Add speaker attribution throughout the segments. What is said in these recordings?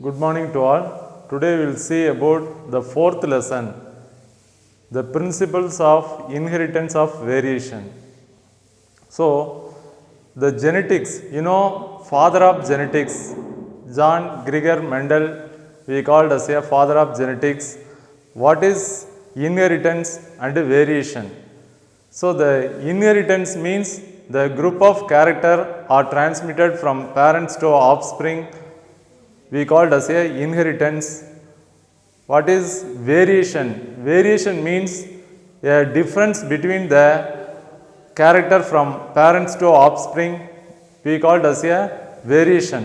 Speaker 1: Good morning to all. Today we will see about the fourth lesson, the principles of inheritance of variation. So, the genetics, father of genetics, John Gregor Mendel, we called as a father of genetics. What is inheritance and variation? So, the inheritance means the group of character are transmitted from parents to offspring. We called as a inheritance. What is variation? Variation means a difference between the character from parents to offspring. We called as a variation.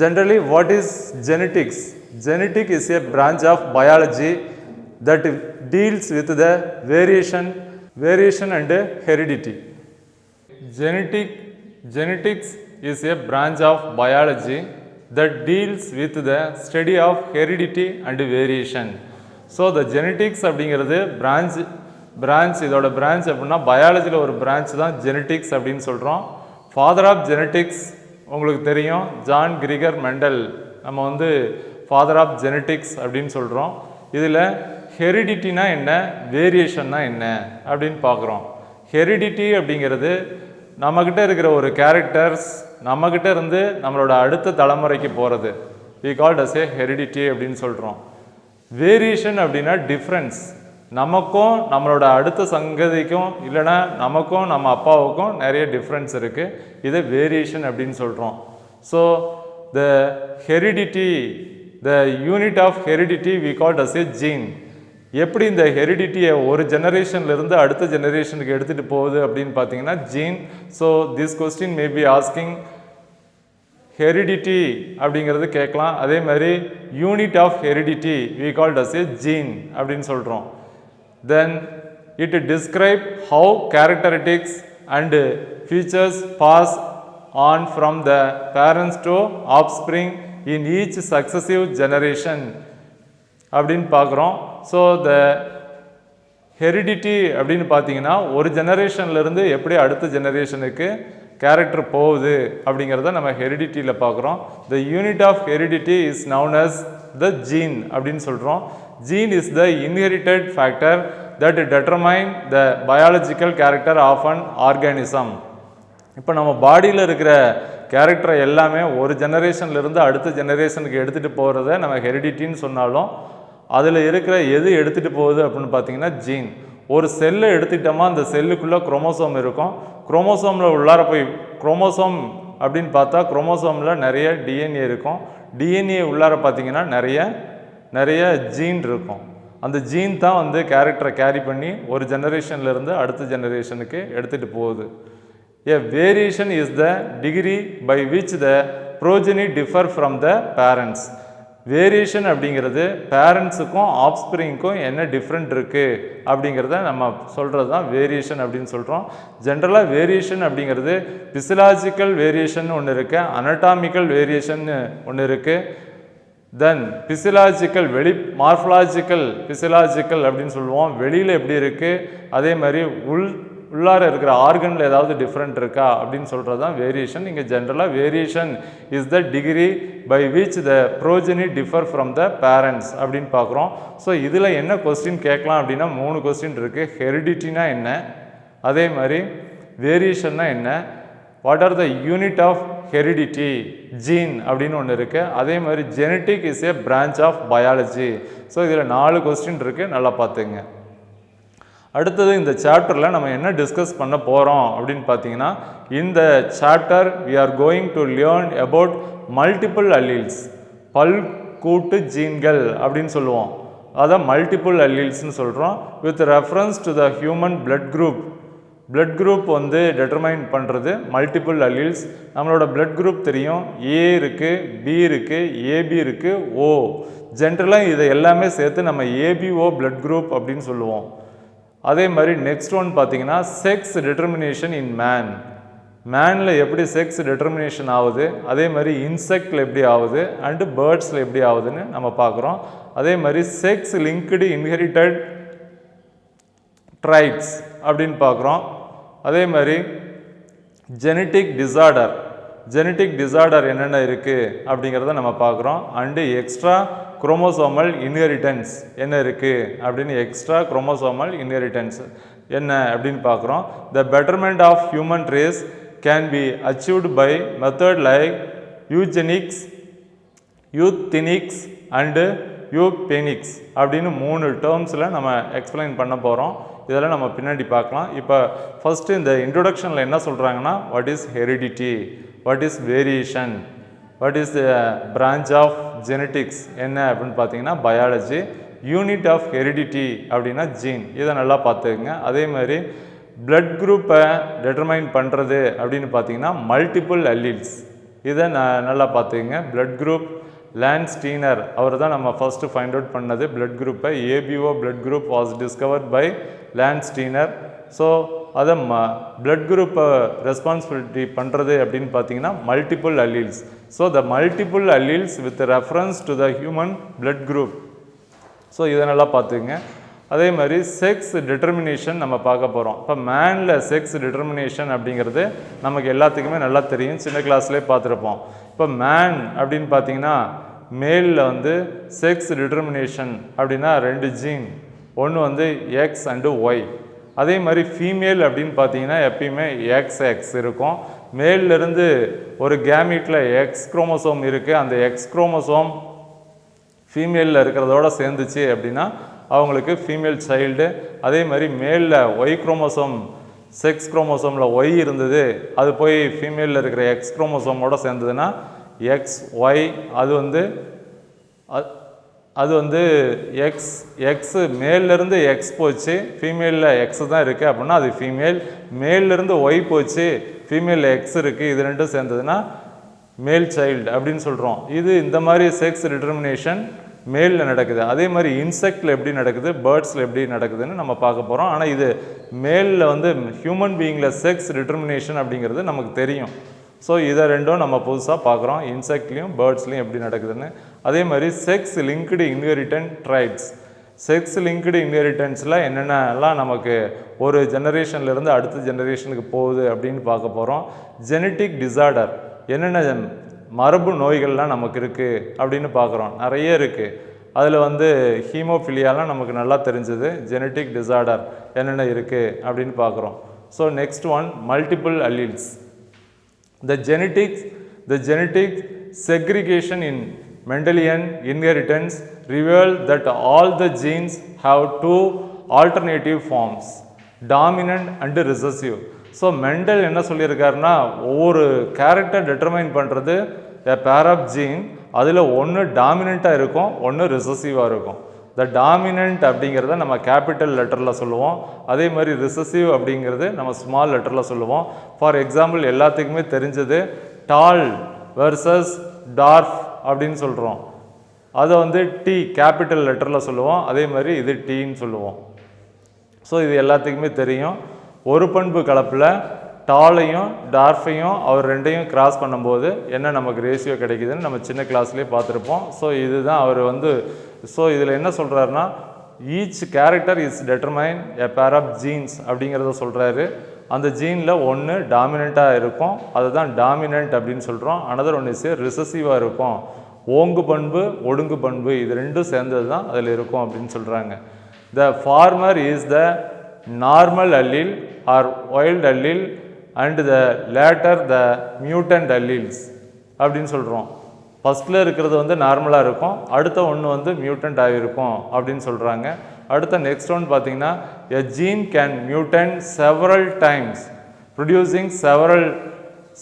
Speaker 1: Generally, what is genetics? Genetic is a branch of biology that deals with the variation and heredity. Genetics is a branch of biology that deals with the study of heredity and variation. So, the genetics அப்படிங்கிறது branch இதோட branch அப்படின்னா பயாலஜியில் ஒரு branch தான் genetics அப்படின்னு சொல்கிறோம். Father of genetics உங்களுக்கு தெரியும், John Gregor mental. நம்ம ஃபாதர் ஆஃப் ஜெனட்டிக்ஸ் அப்படின்னு சொல்கிறோம். இதில் ஹெரிடிட்டினா என்ன, வேரியேஷன்னா என்ன அப்படின்னு பார்க்குறோம். ஹெரிடிட்டி அப்படிங்கிறது நம்மக்கிட்ட இருக்கிற ஒரு கேரக்டர்ஸ் நம்மக்கிட்ட இருந்து நம்மளோட அடுத்த தலைமுறைக்கு போகிறது. we called as a heredity அப்படின்னு சொல்கிறோம். வேரியேஷன் அப்படின்னா டிஃப்ரென்ஸ், நமக்கும் நம்மளோட அடுத்த சங்கதிக்கும் இல்லைனா நமக்கும் நம்ம அப்பாவுக்கும் நிறைய டிஃப்ரென்ஸ் இருக்குது. இதை வேரியேஷன் அப்படின்னு சொல்கிறோம். So the heredity, the unit of heredity we called as a gene. எப்படி இந்த ஹெரிடிட்டியை ஒரு ஜெனரேஷன்லேருந்து அடுத்த ஜெனரேஷனுக்கு எடுத்துகிட்டு போகுது அப்படின்னு பார்த்தீங்கன்னா gene. So this question may be asking heredity அப்படிங்கிறது கேட்கலாம். அதே மாதிரி unit of heredity we called as a gene அப்படின்னு சொல்கிறோம். Then it describe how characteristics and features pass on from the parents to offspring in each successive generation அப்படின்னு பார்க்குறோம். So the heredity அப்படின்னு பார்த்தீங்கன்னா ஒரு ஜெனரேஷன்லேருந்து எப்படி அடுத்த ஜெனரேஷனுக்கு கேரக்டர் போகுது அப்படிங்கிறத நம்ம ஹெரிடிட்டியில் பார்க்குறோம். The unit of heredity is known as the gene அப்படின்னு சொல்கிறோம். Gene is the inherited factor that determine the biological character of an organism. இப்போ நம்ம பாடியில் இருக்கிற கேரக்டரை எல்லாமே ஒரு ஜெனரேஷன்லேருந்து அடுத்த ஜெனரேஷனுக்கு எடுத்துகிட்டு போகிறத நம்ம ஹெரிடிட்டின்னு சொன்னாலும் அதில் இருக்கிற எது எடுத்துகிட்டு போகுது அப்படின்னு பார்த்தீங்கன்னா ஜீன். ஒரு செல்லை எடுத்துக்கிட்டோமா அந்த செல்லுக்குள்ளே குரோமோசோம் இருக்கும். குரோமோசோமில் உள்ளார போய் குரோமோசோம் அப்படின்னு பார்த்தா குரோமோசோமில் நிறைய டிஎன்ஏ இருக்கும். டிஎன்ஏ உள்ளார பார்த்தீங்கன்னா நிறைய ஜீன் இருக்கும். அந்த ஜீன் தான் கேரக்டரை கேரி பண்ணி ஒரு ஜெனரேஷன்லேருந்து அடுத்த ஜெனரேஷனுக்கு எடுத்துகிட்டு போகுது. A variation is the degree by which the progeny differ from the parents. Variation அப்படிங்கிறது பேரண்ட்ஸுக்கும் ஆஃப்ஸ்பிரிங்க்கும் என்ன டிஃப்ரெண்ட் இருக்குது அப்படிங்கிறத நம்ம சொல்கிறது தான் வேரியேஷன் அப்படின்னு சொல்கிறோம். ஜென்ரலாக வேரியேஷன் அப்படிங்கிறது பிசியலாஜிக்கல் வேரியேஷன் ஒன்று இருக்குது, அனட்டாமிக்கல் வேரியேஷன் ஒன்று இருக்குது. தென் பிசியலாஜிக்கல் மார்ஃபலாஜிக்கல் பிசியலாஜிக்கல் அப்படின்னு சொல்லுவோம். வெளியில் எப்படி இருக்குது, அதே மாதிரி உள்ளார இருக்கிற ஆர்கனில் ஏதாவது டிஃப்ரெண்ட் இருக்கா அப்படின்னு சொல்கிறது தான் வேரியேஷன். இங்கே ஜென்ரலாக variation is the degree by which the progeny differ from the parents அப்படின்னு பார்க்குறோம். ஸோ இதில் என்ன கொஸ்டின் கேட்கலாம் அப்படின்னா 3 கொஸ்டின் இருக்குது. ஹெரிடிட்டினா என்ன, அதே மாதிரி வேரியேஷன்னா என்ன, what are the unit of heredity, gene அப்படின்னு ஒன்று இருக்குது. அதே மாதிரி genetic is a branch of biology. So இதில் 4 கொஸ்டின் இருக்குது, நல்லா பார்த்துங்க. அடுத்தது இந்த சாப்டரில் நம்ம என்ன டிஸ்கஸ் பண்ண போகிறோம் அப்படின்னு பார்த்தீங்கன்னா, இந்த chapter we are going to learn about multiple alleles, பல்கூட்டு ஜீன்கள் அப்படின்னு சொல்லுவோம். அதான் மல்டிபிள் அல்லீல்ஸ்னு சொல்கிறோம். With reference to the human blood group. Blood group determine பண்ணுறது மல்டிபிள் அல்லீல்ஸ். நம்மளோட பிளட் குரூப் தெரியும், ஏ இருக்குது, பி இருக்குது, ஏபி இருக்குது, ஓ. ஜென்ரலாக இதை எல்லாமே சேர்த்து நம்ம ஏபிஓ பிளட் குரூப் அப்படின்னு சொல்லுவோம். அதே மாதிரி நெக்ஸ்ட் ஒன் பார்த்தீங்கன்னா செக்ஸ் டிட்டர்மினேஷன் இன் மேனில் எப்படி செக்ஸ் டிட்டர்மினேஷன் ஆகுது, அதே மாதிரி இன்செக்டில் எப்படி ஆகுது அண்டு பேர்ட்ஸில் எப்படி ஆகுதுன்னு நம்ம பார்க்குறோம். அதே மாதிரி செக்ஸ் லிங்க்டு இன்ஹெரிட்டட் ட்ரைட்ஸ் அப்படின்னு பார்க்குறோம். அதே மாதிரி ஜெனட்டிக் டிசார்டர் ஜெனட்டிக் டிசார்டர் என்னென்ன இருக்குது அப்படிங்கிறத நம்ம பார்க்குறோம். அண்டு எக்ஸ்ட்ரா குரோமோசோமல் இன்ஹெரிட்டன்ஸ் என்ன இருக்குது அப்படின்னு எக்ஸ்ட்ரா குரோமோசோமல் இன்ஹெரிட்டன்ஸ் என்ன அப்படின்னு பார்க்குறோம். The betterment of human race can be achieved by method like eugenics, euthenics and euphenics அப்படின்னு 3 டேர்ம்ஸில் நம்ம எக்ஸ்பிளைன் பண்ண போகிறோம். இதெல்லாம் நம்ம பின்னாடி பார்க்கலாம். இப்போ ஃபஸ்ட்டு இந்த இன்ட்ரொடக்ஷனில் என்ன சொல்கிறாங்கன்னா, what is heredity, what is variation, what is branch of genetics என்ன அப்படின்னு பார்த்தீங்கன்னா பயாலஜி, யூனிட் ஆஃப் ஹெரிடிட்டி அப்படின்னா ஜீன். இதை நல்லா பார்த்துக்குங்க. அதே மாதிரி பிளட் குரூப்பை டெட்டர்மைன் பண்ணுறது அப்படின்னு பார்த்தீங்கன்னா மல்டிபிள் அல்லீல்ஸ். இதை நல்லா பார்த்துக்குங்க. பிளட் குரூப் லான்ஸ் ஸ்டீனர் அவர் தான் நம்ம ஃபஸ்ட்டு ஃபைண்ட் அவுட் பண்ணது பிளட் குரூப்பை. ABO blood group was discovered by Landsteiner. So அதை பிளட் குரூப்பை ரெஸ்பான்சிபிலிட்டி பண்ணுறது அப்படின்னு பார்த்தீங்கன்னா multiple alleles. So the multiple alleles with reference to the human blood group. So இதை நல்லா பார்த்துக்குங்க. அதே மாதிரி செக்ஸ் டிட்டர்மினேஷன் நம்ம பார்க்க போகிறோம். இப்போ மேனில் செக்ஸ் டிட்டர்மினேஷன் அப்படிங்கிறது நமக்கு எல்லாத்துக்குமே நல்லா தெரியும், சின்ன கிளாஸ்லேயே பார்த்துருப்போம். இப்போ மேன் அப்படின்னு பார்த்தீங்கன்னா மேலில் வந்து செக்ஸ் டிட்டர்மினேஷன் அப்படின்னா 2 ஜீன், ஒன்று வந்து எக்ஸ் அண்டு ஒய். அதே மாதிரி ஃபீமேல் அப்படின்னு பார்த்தீங்கன்னா எப்பயுமே எக்ஸ் இருக்கும். மேலிருந்து ஒரு கேமீட்டில் எக்ஸ் குரோமோசோம் இருக்குது. அந்த எக்ஸ் குரோமோசோம் ஃபீமேலில் இருக்கிறதோட சேர்ந்துச்சு அப்படின்னா அவங்களுக்கு ஃபீமேல் சைல்டு. அதே மாதிரி மேலில் ஒய் குரோமோசோம் செக்ஸ் குரோமோசோமில் ஒய் இருந்தது, அது போய் ஃபீமேலில் இருக்கிற எக்ஸ் குரோமோசோமோட சேர்ந்ததுன்னா எக்ஸ் ஒய். அது வந்து எக்ஸு மேலிருந்து எக்ஸ் போச்சு, ஃபீமேலில் எக்ஸ் தான் இருக்குது அப்படின்னா அது ஃபீமேல். மேலிருந்து ஒய் போச்சு, ஃபீமேலில் எக்ஸ் இருக்குது, இது ரெண்டும் சேர்ந்ததுன்னா மேல் சைல்டு அப்படின்னு சொல்கிறோம். இது இந்த மாதிரி செக்ஸ் டிட்டர்மினேஷன் மேலில் நடக்குது. அதே மாதிரி இன்செக்டில் எப்படி நடக்குது, பேர்ட்ஸில் எப்படி நடக்குதுன்னு நம்ம பார்க்க போகிறோம். ஆனால் இது மேலில் வந்து ஹியூமன் பீயிங்கில் செக்ஸ் டிட்டர்மினேஷன் அப்படிங்கிறது நமக்கு தெரியும். ஸோ இதை ரெண்டும் நம்ம புதுசாக பார்க்குறோம், இன்செக்ட்லேயும் பேர்ட்ஸ்லையும் எப்படி நடக்குதுன்னு. அதே மாதிரி sex linked inheritance traits. Sex linked இன்ஹெரிட்டன்ஸில் என்னென்னலாம் நமக்கு ஒரு ஜெனரேஷன்லேருந்து அடுத்த ஜெனரேஷனுக்கு போகுது அப்படின்னு பார்க்க போகிறோம். ஜெனட்டிக் டிசார்டர் என்னென்ன மரபு நோய்கள்லாம் நமக்கு இருக்குது அப்படின்னு பார்க்குறோம். நிறைய இருக்குது. அதில் வந்து ஹீமோஃபிலியாலாம் நமக்கு நல்லா தெரிஞ்சது. ஜெனட்டிக் டிசார்டர் என்னென்ன இருக்குது அப்படின்னு பார்க்குறோம். So next one multiple alleles. The genetic segregation in Mendelian inheritance revealed that all the genes have 2 alternative forms, dominant and recessive. So Mendel என்ன சொல்லியிருக்காருன்னா, ஒவ்வொரு கேரக்டர் டிட்டர்மைன் பண்ணுறது a pair of gene, அதில் ஒன்று டாமினண்ட்டாக இருக்கும், ஒன்று ரிசசிவாக இருக்கும். த டாமினன்ட் அப்படிங்கிறத நம்ம கேபிட்டல் லெட்டரில் சொல்லுவோம். அதே மாதிரி ரிசசிவ் அப்படிங்கிறது நம்ம ஸ்மால் லெட்டரில் சொல்லுவோம். ஃபார் எக்ஸாம்பிள் எல்லாத்துக்குமே தெரிஞ்சது டால் வெர்சஸ் டார்ஃப் அப்படின்னு சொல்கிறோம். அதை வந்து டி கேபிட்டல் லெட்டரில் சொல்லுவோம். அதே மாதிரி இது டீன்னு சொல்லுவோம். ஸோ இது எல்லாத்துக்குமே தெரியும். ஒரு பண்பு கலப்பில் டாலையும் டார்ஃபையும் அவர் ரெண்டையும் கிராஸ் பண்ணும்போது என்ன நமக்கு ரேஷியோ கிடைக்குதுன்னு நம்ம சின்ன கிளாஸ்லேயே பார்த்துருப்போம். ஸோ இதுதான் அவர் வந்து ஸோ இதில் என்ன சொல்கிறாருன்னா, each character is determine a pair of jeans அப்படிங்கிறத சொல்கிறாரு. அந்த ஜீனில் ஒன்று டாமினண்ட்டாக இருக்கும், அதுதான் டாமினண்ட் அப்படின்னு சொல்கிறோம். அனதர் ஒன் இஸ் ரிசசிவாக இருக்கும். ஓங்கு பண்பு ஒடுங்கு பண்பு இது ரெண்டும் சேர்ந்தது தான் அதில் இருக்கும் அப்படின்னு சொல்கிறாங்க. The former is the normal allele or wild allele and the latter the mutant alleles அப்படின்னு சொல்கிறோம். ஃபஸ்ட்டில் இருக்கிறது வந்து நார்மலாக இருக்கும், அடுத்த ஒன்று வந்து மியூட்டன்ட் ஆகிருக்கும் அப்படின்னு சொல்கிறாங்க. அடுத்த நெக்ஸ்ட் ஒன் பார்த்தீங்கன்னா, a gene can mutant several times producing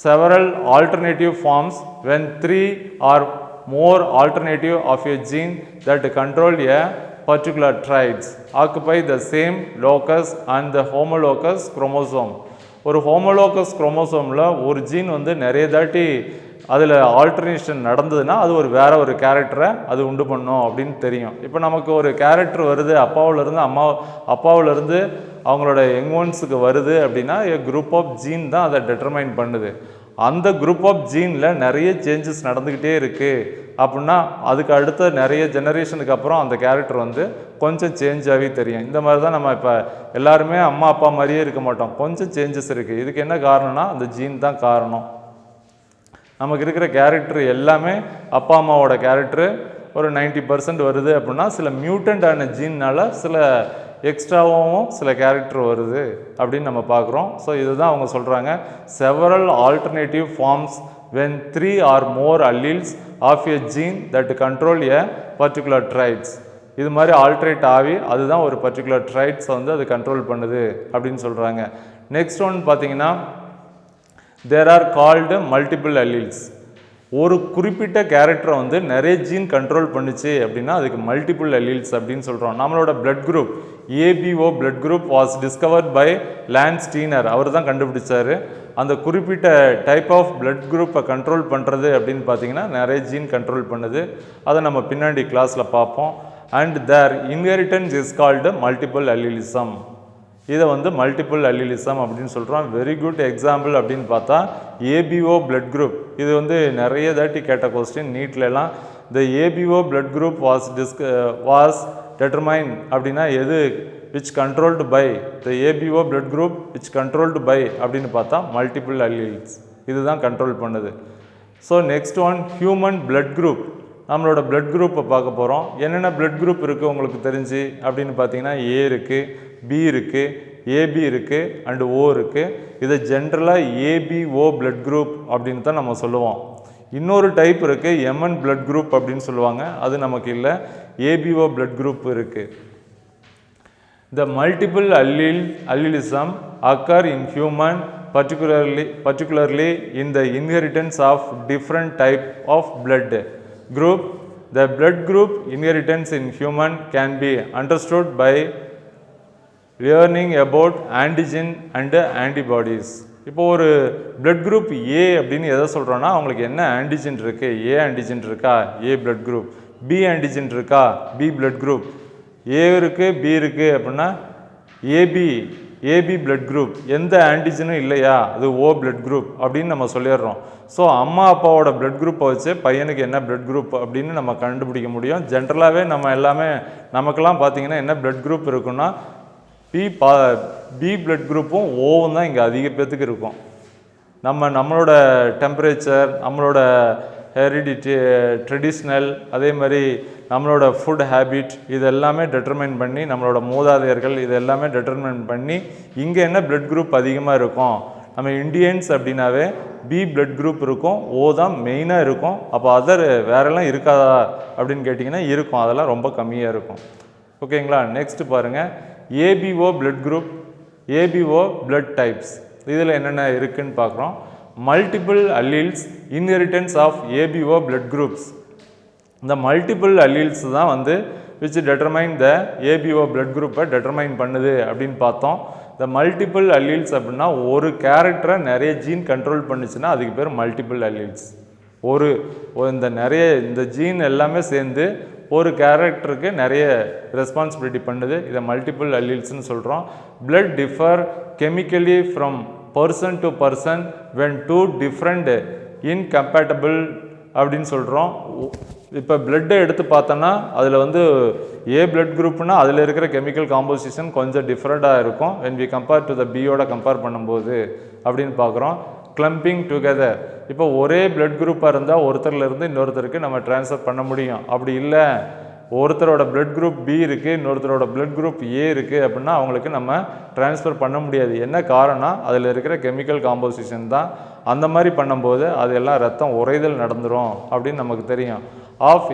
Speaker 1: several alternative forms when 3 or more alternative of a gene that control a particular traits occupy the same locus and the homologous chromosome. ஒரு homologous குரோமோசோமில் ஒரு gene வந்து நிறைய தாட்டி அதில் alternation நடந்ததுன்னா அது ஒரு வேற ஒரு கேரக்டரை அது உண்டு பண்ணும் அப்படின்னு தெரியும். இப்போ நமக்கு ஒரு கேரக்டர் வருது அப்பாவிலேருந்து அப்பாவிலேருந்து அவங்களோட யங்ஒன்ஸுக்கு வருது அப்படின்னா குரூப் ஆஃப் ஜீன் தான் அதை டெட்டர்மைன் பண்ணுது. அந்த குரூப் ஆஃப் ஜீனில் நிறைய சேஞ்சஸ் நடந்துக்கிட்டே இருக்குது அப்படின்னா அதுக்கு அடுத்த நிறைய ஜெனரேஷனுக்கு அப்புறம் அந்த கேரக்டர் வந்து கொஞ்சம் சேஞ்சாகவே தெரியும். இந்த மாதிரி தான் நம்ம இப்போ எல்லாருமே அம்மா அப்பா மாதிரியே இருக்க மாட்டோம், கொஞ்சம் சேஞ்சஸ் இருக்குது. இதுக்கு என்ன காரணம்னா அந்த ஜீன் தான் காரணம். நமக்கு இருக்கிற கேரக்டர் எல்லாமே அப்பா அம்மாவோட கேரக்டர் ஒரு 90% வருது அப்படின்னா சில மியூட்டண்டான ஜீன்னால சில எக்ஸ்ட்ராவும் சில கேரக்டர் வருது அப்படின்னு நம்ம பார்க்குறோம். ஸோ இதுதான் அவங்க சொல்கிறாங்க, several alternative forms when 3 or more alleles of a gene that control a particular traits. இது மாதிரி ஆல்ட்ரேட் ஆகி அதுதான் ஒரு பர்டிகுலர் ட்ரைட்ஸை வந்து அது கண்ட்ரோல் பண்ணுது அப்படின்னு சொல்கிறாங்க. நெக்ஸ்ட் ஒன் பார்த்தீங்கன்னா there are called multiple alleles. ஒரு குறிப்பிட்ட கேரக்டரை வந்து நிறைய ஜீன் கண்ட்ரோல் பண்ணுச்சு அப்படின்னா அதுக்கு மல்டிபிள் அல்லீல்ஸ் அப்படின்னு சொல்கிறோம். நம்மளோட blood group ABO blood group was discovered by Landsteiner. அவர் தான் கண்டுபிடிச்சாரு. அந்த குறிப்பிட்ட டைப் ஆஃப் பிளட் குரூப்பை கண்ட்ரோல் பண்ணுறது அப்படின்னு பார்த்தீங்கன்னா நிறைய ஜீன் கண்ட்ரோல் பண்ணுது. அதை நம்ம பின்னாடி கிளாஸில் பார்ப்போம். And their inheritance is called multiple allelism. இதை வந்து மல்டிபிள் அல்லீலிசம் அப்படின்னு சொல்கிறோம். வெரி குட் எக்ஸாம்பிள் அப்படின்னு பார்த்தா ஏபிஓ பிளட் குரூப். இது வந்து நிறைய தாட்டி கேட்ட கொஸ்டின் நீட்லலாம். The ABO blood group was determined அப்படின்னா எது which controlled by the ABO blood group which controlled by அப்படின்னு பார்த்தா multiple alleles. இதுதான் கண்ட்ரோல் பண்ணுது. So next one human blood group. நம்மளோட பிளட் குரூப்பை பார்க்க போகிறோம். என்னென்ன பிளட் குரூப் இருக்குது உங்களுக்கு தெரிஞ்சு அப்படின்னு பார்த்தீங்கன்னா ஏ இருக்குது, பி இருக்குது, ஏபி இருக்குது அண்டு ஓ இருக்குது. இதை ஜென்ரலாக ஏபிஓ பிளட் குரூப் அப்படின்னு தான் நம்ம சொல்லுவோம். இன்னொரு டைப் இருக்குது எம்என் பிளட் குரூப் அப்படின்னு சொல்லுவாங்க. அது நமக்கு இல்லை, ஏபிஓ பிளட் குரூப் இருக்குது. The multiple allelism occur in human particularly in the inheritance of different type of blood group. The blood group inheritance in human can be understood by learning about antigen and antibodies. இப்போ ஒரு blood group A அப்படின்னு எதை சொல்கிறோன்னா அவங்களுக்கு என்ன antigen இருக்குது, ஏ antigen இருக்கா, ஏ blood group, B antigen இருக்கா, பி blood group, ஏ இருக்குது பி இருக்குது அப்படின்னா ஏபி பிளட் குரூப், எந்த ஆன்டிஜனும் இல்லையா அது ஓ பிளட் குரூப் அப்படின்னு நம்ம சொல்லிடுறோம். ஸோ அம்மா அப்பாவோட பிளட் குரூப்பை வச்சு பையனுக்கு என்ன பிளட் குரூப் அப்படின்னு நம்ம கண்டுபிடிக்க முடியும். ஜென்ரலாகவே நம்ம எல்லாமே நமக்கெல்லாம் பார்த்தீங்கன்னா என்ன பிளட் குரூப் இருக்குன்னா பி பிளட் குரூப்பும் ஓவும் தான் இங்கே அதிக பேர்த்துக்கு இருக்கும். நம்மளோட டெம்பரேச்சர், நம்மளோட ஹெரிடிட்டி, ட்ரெடிஷ்னல், அதே மாதிரி நம்மளோட ஃபுட் ஹேபிட், இது எல்லாமே டெட்டர்மைன் பண்ணி நம்மளோட மூதாதையர்கள் இது எல்லாமே டெட்டர்மைன் பண்ணி இங்கே என்ன பிளட் குரூப் அதிகமாக இருக்கும். நம்ம இண்டியன்ஸ் அப்படின்னாவே பி பிளட் குரூப் இருக்கும், ஓ தான் மெயினாக இருக்கும். அப்போ அதர் வேறெல்லாம் இருக்காதா அப்படின்னு கேட்டிங்கன்னா இருக்கும், அதெல்லாம் ரொம்ப கம்மியாக இருக்கும். ஓகேங்களா. நெக்ஸ்ட் பாருங்கள் ABO blood group, ABO blood types. இதில் என்னென்ன இருக்குதுன்னு பார்க்குறோம். Multiple alleles inheritance of ABO blood groups. இந்த மல்டிபிள் அல்லீல்ஸ் தான் வந்து which determine the ABO blood குரூப்பை டெட்டர்மைன் பண்ணுது அப்படின்னு பார்த்தோம். இந்த மல்டிபிள் அல்லீல்ஸ் அப்படின்னா ஒரு கேரக்டரை நிறைய ஜீன் கண்ட்ரோல் பண்ணுச்சுன்னா அதுக்கு பேர் மல்டிபிள் அல்லீல்ஸ். இந்த ஜீன் எல்லாமே சேர்ந்து ஒரு கேரக்டருக்கு நிறைய ரெஸ்பான்சிபிலிட்டி பண்ணுது. இதை மல்டிபிள் அல்லீல்ஸ்னு சொல்கிறோம். Blood differ chemically from person to person when two different incompatible அப்படின்னு சொல்கிறோம். இப்போ பிளட்டை எடுத்து பார்த்தோன்னா அதில் வந்து ஏ பிளட் குரூப்னா அதில் இருக்கிற கெமிக்கல் காம்போசிஷன் கொஞ்சம் டிஃப்ரெண்ட்டாக இருக்கும் when we compare to the பியோட கம்பேர் பண்ணும்போது அப்படின்னு பார்க்குறோம். கிளம்பிங் டுகெதர், இப்போ ஒரே பிளட் குரூப்பாக இருந்தால் ஒருத்தர்லேருந்து இன்னொருத்தருக்கு நம்ம ட்ரான்ஸ்ஃபர் பண்ண முடியும். அப்படி இல்லை ஒருத்தரோட பிளட் குரூப் பி இருக்குது, இன்னொருத்தரோட பிளட் குரூப் ஏ இருக்குது அப்படின்னா அவங்களுக்கு நம்ம ட்ரான்ஸ்ஃபர் பண்ண முடியாது. என்ன காரணம், அதில் இருக்கிற கெமிக்கல் காம்போசிஷன் தான். அந்த மாதிரி பண்ணும்போது அது எல்லாம் ரத்தம் உறைதல் நடந்துடும் அப்படின்னு நமக்கு தெரியும். ஆஃப்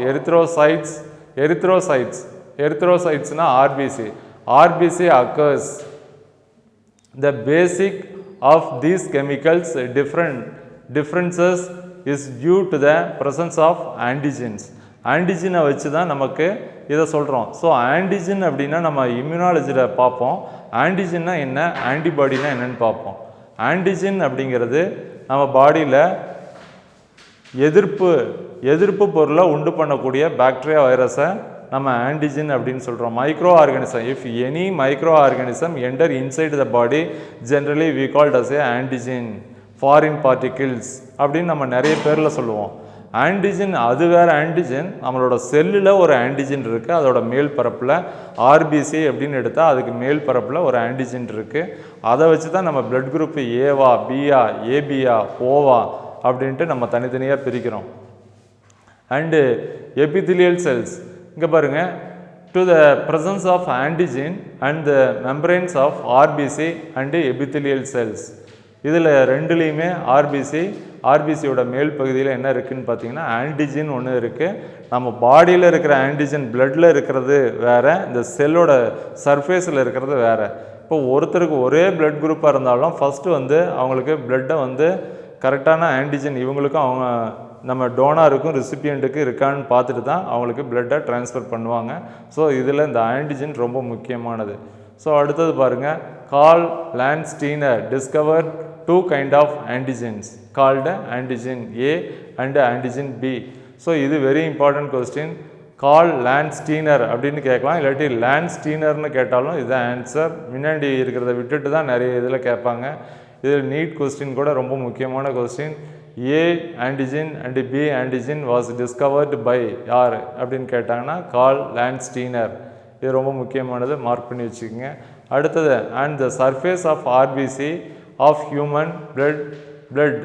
Speaker 1: எரித்ரோசைட்ஸ்னா RBC occurs. The basic of these chemicals differences is due to the presence of antigens. ஆன்டிஜனை வச்சு தான் நமக்கு இதை சொல்கிறோம். ஸோ ஆன்டிஜன் அப்படின்னா நம்ம இம்யூனாலஜியில் பார்ப்போம். ஆன்டிஜன்னா என்ன, ஆன்டிபாடினா என்னன்னு பார்ப்போம். ஆன்டிஜன் அப்படிங்கிறது நம்ம பாடியில் எதிர்ப்பு பொருளை உண்டு பண்ணக்கூடிய பாக்டீரியா வைரஸை நம்ம ஆன்டிஜன் அப்படின்னு சொல்கிறோம். Micro organism, if any micro organism enter inside the body generally we called as a antigen, foreign particles அப்படின்னு நம்ம நிறைய பேரில் சொல்லுவோம். ஆன்டிஜன் அது வேறு ஆன்டிஜன். நம்மளோட செல்லில் ஒரு ஆன்டிஜன் இருக்குது, அதோட மேல் பரப்பில் ஆர்பிசி அப்படின்னு எடுத்தால் அதுக்கு மேல் பரப்பில் ஒரு ஆன்டிஜன் இருக்குது. அதை வச்சு தான் நம்ம பிளட் குரூப் ஏவா, பியா, ஏபியா, ஓவா அப்படின்ட்டு நம்ம தனித்தனியாக பிரிக்கிறோம். அண்டு epithelial cells இங்கே பாருங்கள், to the presence of antigen and the membranes of RBC and epithelial cells. இதில் ரெண்டுலேயுமே ஆர்பிசியோட மேல் பகுதியில் என்ன இருக்குதுன்னு பார்த்தீங்கன்னா ஆன்டிஜின் ஒன்று இருக்குது. நம்ம பாடியில் இருக்கிற ஆன்டிஜன் பிளட்டில் இருக்கிறது வேறு, இந்த செல்லோட சர்ஃபேஸில் இருக்கிறது வேறு. இப்போ ஒருத்தருக்கு ஒரே பிளட் குரூப்பாக இருந்தாலும் ஃபஸ்ட்டு வந்து அவங்களுக்கு பிளட்டை வந்து கரெக்டான ஆன்டிஜன் இவங்களுக்கும் அவங்க நம்ம டோனாருக்கும் ரெசிபியண்ட்டுக்கும் இருக்கான்னு பார்த்துட்டு தான் அவங்களுக்கு பிளட்டை ட்ரான்ஸ்ஃபர் பண்ணுவாங்க. ஸோ இதில் இந்த ஆன்டிஜன் ரொம்ப முக்கியமானது. ஸோ அடுத்தது பாருங்கள், Karl Landsteiner discover 2 kind of antigens called antigen A and antigen B. So இது very important question. Karl Landsteiner அப்படின்னு கேட்கலாம், இல்லாட்டி லான்ஸ்டீனர்னு கேட்டாலும் இதுதான் ஆன்சர். முன்னாடி இருக்கிறத விட்டுட்டு தான் நிறைய இதில் கேட்பாங்க. இதில் நீட் கொஸ்டின் கூட ரொம்ப முக்கியமான question. A antigen and B antigen was discovered by யார் அப்படின்னு கேட்டாங்கன்னா கார்ல் லான்ஸ்டீனர். இது ரொம்ப முக்கியமானது, மார்க் பண்ணி வச்சுக்கோங்க. அடுத்தது, and the surface of RBC of human blood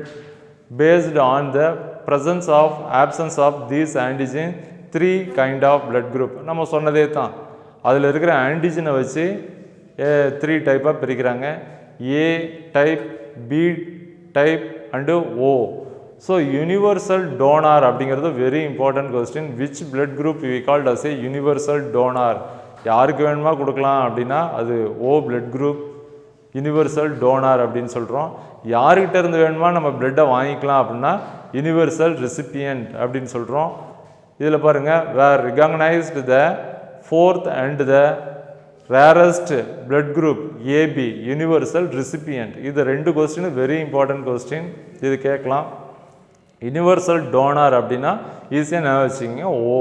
Speaker 1: based on the presence of absence of these antigen 3 kind of blood group. நம்ம சொன்னதே தான், அதில் இருக்கிற ஆன்டிஜனை வச்சு 3 டைப்பாக பிரிக்கிறாங்க. A type, B type and O. So universal donor அப்படிங்கிறது very important question. Which blood group we called as a universal donor? யாருக்கு வேணுமா கொடுக்கலாம் அப்படின்னா அது O blood group universal donor அப்படின்னு சொல்கிறோம். யார்கிட்ட இருந்து வேணுமா நம்ம பிளட்டை வாங்கிக்கலாம் அப்படின்னா யூனிவர்சல் ரெசிபியன்ட் அப்படின்னு சொல்கிறோம். இதில் பாருங்கள், were recognised the 4th and the rarest blood group AB universal recipient. இது 2 கொஸ்டின் வெரி இம்பார்ட்டன்ட் கொஸ்டின். இது கேட்கலாம். யூனிவர்சல் டோனார் அப்படின்னா ஈஸியாக ஞாபகம் வச்சுக்கிங்க ஓ.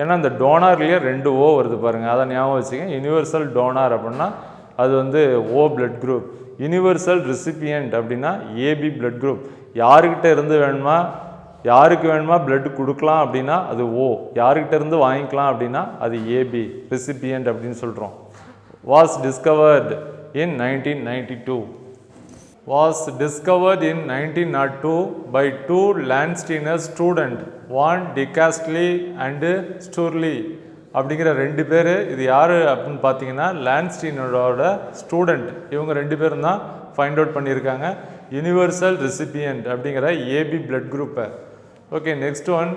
Speaker 1: ஏன்னா இந்த டோனார்லேயே 2 ஓ வருது பாருங்கள், அதை ஞாபகம் வச்சுங்க. யூனிவர்சல் டோனார் அப்படின்னா அது வந்து ஓ பிளட் குரூப். யூனிவர்சல் ரெசிபியன்ட் அப்படின்னா ஏபி பிளட் குரூப். யாருக்கிட்ட இருந்து வேணுமா, யாருக்கு வேணுமா பிளட் கொடுக்கலாம் அப்படின்னா அது ஓ. யாருக்கிட்ட இருந்து வாங்கிக்கலாம் அப்படின்னா அது ஏபி ரெசிபியன்ட் அப்படின்னு சொல்கிறோம். was discovered in 1992. Was discovered in 1902 by 2 Landsteiner student, Van Dicastley and Sturley அப்படிங்கிற 2 பேர். இது யார் அப்படின்னு பார்த்தீங்கன்னா லான்ஸ்டீனரோட ஸ்டூடெண்ட். இவங்க 2 பேரும் தான் ஃபைண்ட் அவுட் பண்ணியிருக்காங்க யூனிவர்சல் ரெசிபியன்ட் அப்படிங்கிற ஏபி பிளட் குரூப்பை. Okay, next one,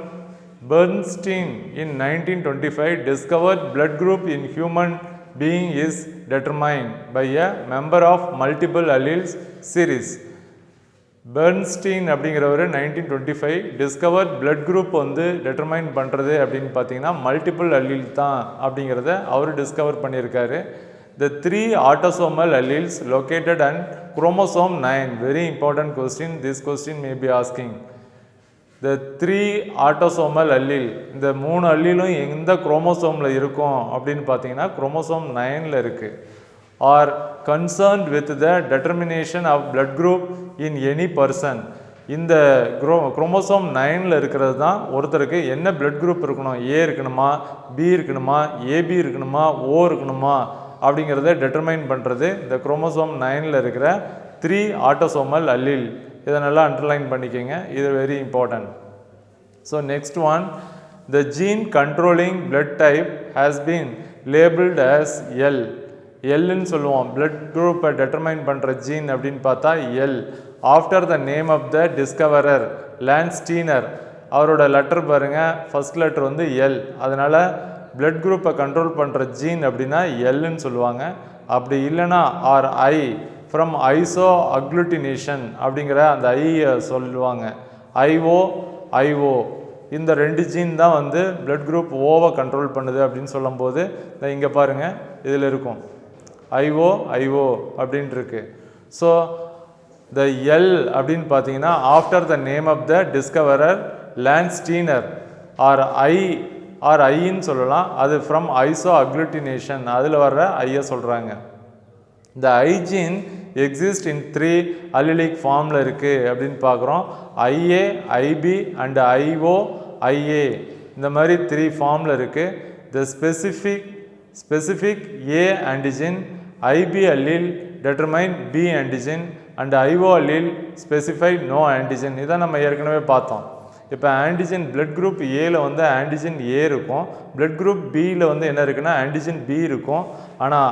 Speaker 1: Bernstein in 1925 discovered blood group in human being is determined by a member of multiple alleles series. Bernstein அப்படிங்கிறவர் 1925 டிஸ்கவர் பிளட் குரூப் வந்து determine பண்ணுறது அப்படின்னு பார்த்தீங்கன்னா multiple allele தான் அப்படிங்கிறத அவர் discover பண்ணியிருக்காரு. The 3 autosomal alleles located on chromosome 9. Very important question. This question may be asking. The 3 autosomal allele, இந்த 3 அல்லீலும் எந்த குரோமோசோமில் இருக்கும் அப்படின்னு பார்த்தீங்கன்னா குரோமோசோம் 9ல் இருக்குது. Are concerned with the determination of blood group in any person. இந்த குரோமோசோம் 9ல் இருக்கிறது தான் ஒருத்தருக்கு என்ன பிளட் குரூப் இருக்கணும், ஏ இருக்கணுமா, பி இருக்கணுமா, ஏபி இருக்கணுமா, ஓ இருக்கணுமா அப்படிங்கிறத டெட்டர்மைன் பண்ணுறது இந்த குரோமோசோம் 9ல் இருக்கிற 3 autosomal allele. இதை நல்லா அண்டர்லைன் பண்ணிக்கோங்க, இது very important. So next one, the gene controlling blood type has been labelled as L. எல்லுன்னு சொல்லுவோம், பிளட் குரூப்பை டெட்டர்மைன் பண்ணுற ஜீன் அப்படின்னு பார்த்தா L. After the name of the discoverer Landsteiner. அவரோட லெட்டர் பாருங்கள், ஃபர்ஸ்ட் லெட்டர் வந்து எல். அதனால் பிளட் குரூப்பை கண்ட்ரோல் பண்ணுற ஜீன் அப்படின்னா எல்லுன்னு சொல்லுவாங்க. அப்படி இல்லைன்னா or I from isoagglutination அப்படிங்கிற அந்த ஐயை சொல்லுவாங்க. ஐஓ இந்த 2 ஜீன் தான் வந்து பிளட் குரூப் ஓவை கண்ட்ரோல் பண்ணுது அப்படின்னு சொல்லும்போது இங்கே பாருங்கள் இதில் இருக்கும் ஐஓ அப்படின்ட்டு இருக்கு. ஸோ த எல் அப்படின்னு பார்த்தீங்கன்னா after the name of the discoverer Landsteiner or ஐன்னு சொல்லலாம். அது ஃப்ரம் ஐசோ அக்ளூட்டினேஷன், அதில் வர்ற ஐயை சொல்கிறாங்க. இந்த ஐ ஜீன் எக்ஸிஸ்ட் இன் 3 அல்லிலிக் ஃபார்மில் இருக்குது அப்படின்னு பார்க்குறோம். ஐஏ, ஐபி அண்ட் ஐஏ இந்த மாதிரி 3 ஃபார்மில் இருக்குது. The specific A antigen, IB allele determine B antigen and IO allele specify no antigen. இதான் நம்ம ஏற்கனவே பார்த்தோம். இப்போ ஆன்டிஜன் பிளட் குரூப் ஏல வந்து ஆன்டிஜன் ஏ இருக்கும், பிளட் குரூப் பியில் வந்து என்ன இருக்குன்னா ஆன்டிஜன் பி இருக்கும். ஆனால்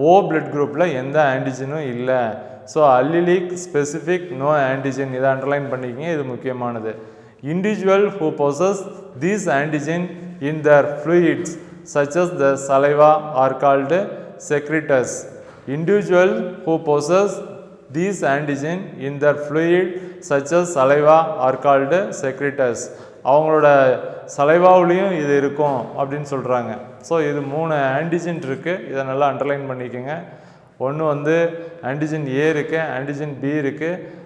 Speaker 1: ஓ பிளட் குரூப்பில் எந்த ஆன்டிஜனும் இல்லை. So allelic specific no antigen, இதை அண்டர்லைன் பண்ணிக்கிங்க, இது முக்கியமானது. Individual who possess these antigen in their fluids such as the saliva are called secretors. Individual who possess these antigen in their fluid such as saliva are called secretors. அவங்களோட சலைவாவிலையும் இது இருக்கும் அப்படின்னு சொல்கிறாங்க. So இது 3 antigen இருக்குது, இதை நல்லா underline பண்ணிக்கோங்க. ஒன்று வந்து ஆன்டிஜன் ஏ இருக்குது, ஆன்டிஜன் பி இருக்குது.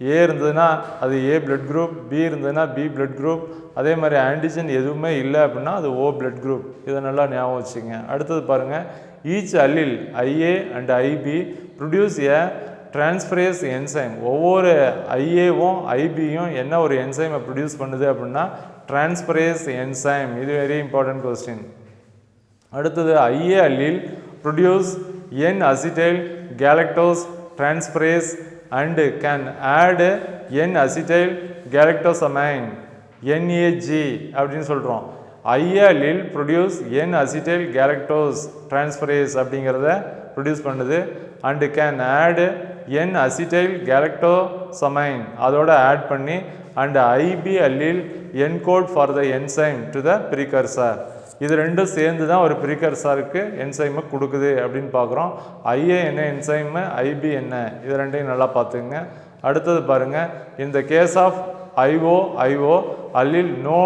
Speaker 1: ஏ இருந்ததுன்னா அது ஏ பிளட் குரூப், பி இருந்ததுன்னா பி பிளட் குரூப். அதே மாதிரி ஆன்டிஜன் எதுவுமே இல்லை அப்படின்னா அது ஓ பிளட் குரூப். இதை நல்லா ஞாபகம் வச்சுங்க. அடுத்தது பாருங்கள், each allele IA and IB produce a transferase enzyme. ஒவ்வொரு ஐஏவும் ஐபியும் என்ன ஒரு என்சைமை ப்ரொடியூஸ் பண்ணுது அப்படின்னா டிரான்ஸ்ஃபரேஸ் என்சைம். இது வெரி இம்பார்ட்டன்ட் கொஸ்டின். அடுத்தது IA allele produce N acetyl galactose transferase and can add N-acetyl galactosamine NAG அப்படின்னு சொல்கிறோம். IA allele produce N-acetyl galactose transferase அப்படிங்கிறத ப்ரொடியூஸ் பண்ணுது. and can add N-acetyl galactosamine அதோட add பண்ணி and IB allele encode for the enzyme to the precursor. இது ரெண்டும் சேர்ந்து தான் ஒரு ப்ரீகர்சருக்கு என்சைமை கொடுக்குது அப்படின்னு பார்க்குறோம். ஐஏ என்ன என்சைமு, ஐபி என்ன, இது ரெண்டையும் நல்லா பார்த்துங்க. அடுத்தது பாருங்கள், இந்த case of IO allele no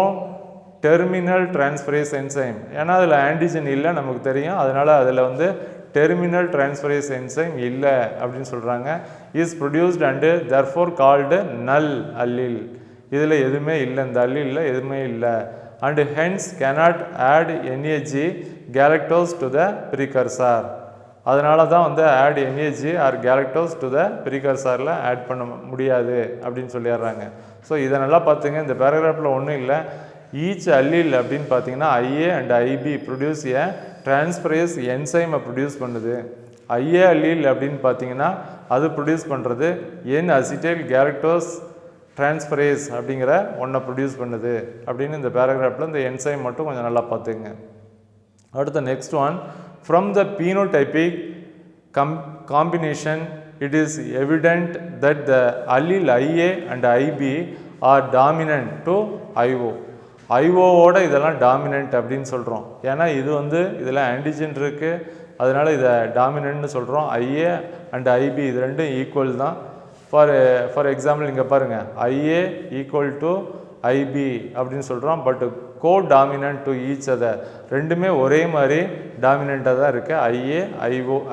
Speaker 1: terminal transferase enzyme. ஏன்னா அதில் ஆன்டிஜன் இல்லை நமக்கு தெரியும், அதனால் அதில் வந்து டெர்மினல் டிரான்ஸ்ஃபரேஸ் என்சைம் இல்லை அப்படின்னு சொல்கிறாங்க. Is produced and therefore called நல் அல்லில். இதில் எதுவுமே இல்லை, இந்த அல்லில் எதுவுமே இல்லை. and hence cannot add NAG galactose to the precursor. அதனால தான் வந்து add NAG or galactose to the precursorல ஆட் பண்ண முடியாது அப்படின்னு சொல்லிடுறாங்க. ஸோ இதை நல்லா பார்த்துங்க. இந்த பேராகிராஃபில் ஒன்றும் இல்லை. ஈச் அல்லில் அப்படின்னு பார்த்தீங்கன்னா IA and IB produce a transferase என்சைமை ப்ரொடியூஸ் பண்ணுது. ஐஏ அல்லில் அப்படின்னு பார்த்தீங்கன்னா அது ப்ரொடியூஸ் பண்ணுறது என் அசிட்டைல் கேலக்டோஸ் டிரான்ஸ்ஃபரேஸ் அப்படிங்கிற ஒன்றை ப்ரொடியூஸ் பண்ணுது அப்படின்னு இந்த பேராகிராஃபில் இந்த என்சைம் மட்டும் கொஞ்சம் நல்லா பார்த்துங்க. அடுத்த next one, from the phenotypic combination it is evident that the allele IA and IB are dominant to IO. ஐஓவோட இதெல்லாம் டாமினன்ட் அப்படின்னு சொல்கிறோம். ஏன்னா இது வந்து இதில் ஆன்டிஜன் இருக்குது, அதனால் இதை டாமினன்ட்னு சொல்கிறோம். ஐஏ அண்ட் ஐபி இது ரெண்டும் ஈக்குவல் தான். ஃபார் எக்ஸாம்பிள் இங்கே பாருங்கள், ஐஏ ஈக்குவல் டு ஐபி அப்படின்னு சொல்கிறோம். But codominant to each other, ரெண்டுமே ஒரே மாதிரி டாமினண்ட்டாக தான் இருக்குது. ஐஏ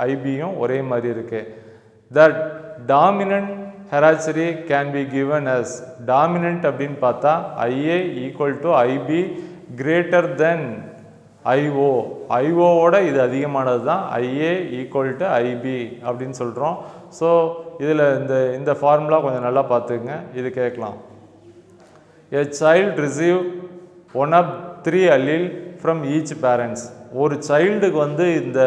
Speaker 1: ஐபியும் ஒரே மாதிரி இருக்குது. The dominant hierarchy can be given as. Dominant அப்படின்னு பார்த்தா IA equal to IB greater then IO. ஐஓவோட இது அதிகமானது தான் ஐஏ ஈக்குவல் டு ஐபி அப்படின்னு சொல்கிறோம். ஸோ இதில் இந்த ஃபார்முலா கொஞ்சம் நல்லா பார்த்துக்குங்க. இது கேட்கலாம். A child receive one of 3 allele from each parents. ஒரு சைல்டுக்கு வந்து இந்த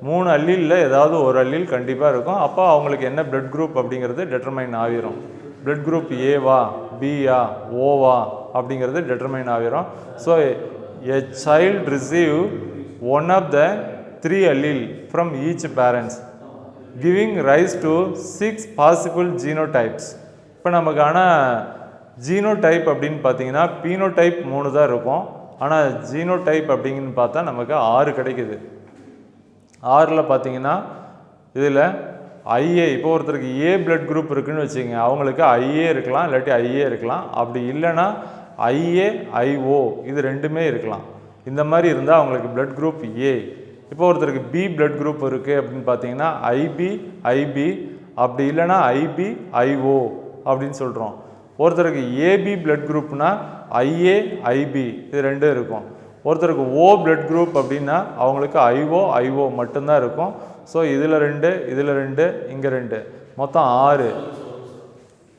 Speaker 1: 3 அல்லில் ஏதாவது ஒரு அல்லில் கண்டிப்பாக இருக்கும். அப்போ அவங்களுக்கு என்ன பிளட் குரூப் அப்படிங்கிறது டெட்டர்மைன் ஆகிரும். பிளட் குரூப் ஏவா பியா ஓவா அப்படிங்கிறது டெட்டர்மைன் ஆகிரும். So a child receive one of the 3 allele from each parents giving rise to 6 possible genotypes. இப்போ நமக்கான ஜீனோடைப் அப்படின்னு பார்த்தீங்கன்னா பீனோடைப் 3 தான் இருக்கும். ஆனால் ஜீனோடைப் அப்படிங்கன்னு பார்த்தா நமக்கு 6 கிடைக்குது. 6ல் பார்த்தீங்கன்னா இதில் ஐஏ, இப்போ ஒருத்தருக்கு ஏ பிளட் குரூப் இருக்குதுன்னு வச்சுக்கோங்க, அவங்களுக்கு ஐஏ இருக்கலாம், இல்லாட்டி ஐஏ இருக்கலாம். அப்படி இல்லைன்னா ஐஏ ஐஓ இது ரெண்டுமே இருக்கலாம். இந்த மாதிரி இருந்தால் அவங்களுக்கு பிளட் குரூப் ஏ. இப்போ ஒருத்தருக்கு பி பிளட் குரூப் இருக்குது அப்படின்னு பார்த்தீங்கன்னா ஐபி, அப்படி இல்லைன்னா ஐபி ஐஓ அப்படின்னு சொல்கிறோம். ஒருத்தருக்கு ஏபி பிளட் குரூப்னா ஐஏ ஐபி இது ரெண்டும் இருக்கும். ஒருத்தருக்கு ஓ பிளட் குரூப் அப்படின்னா அவங்களுக்கு ஐஓ மட்டும்தான் இருக்கும். ஸோ இதில் 2 இதில் 2 இங்கே 2 மொத்தம் 6.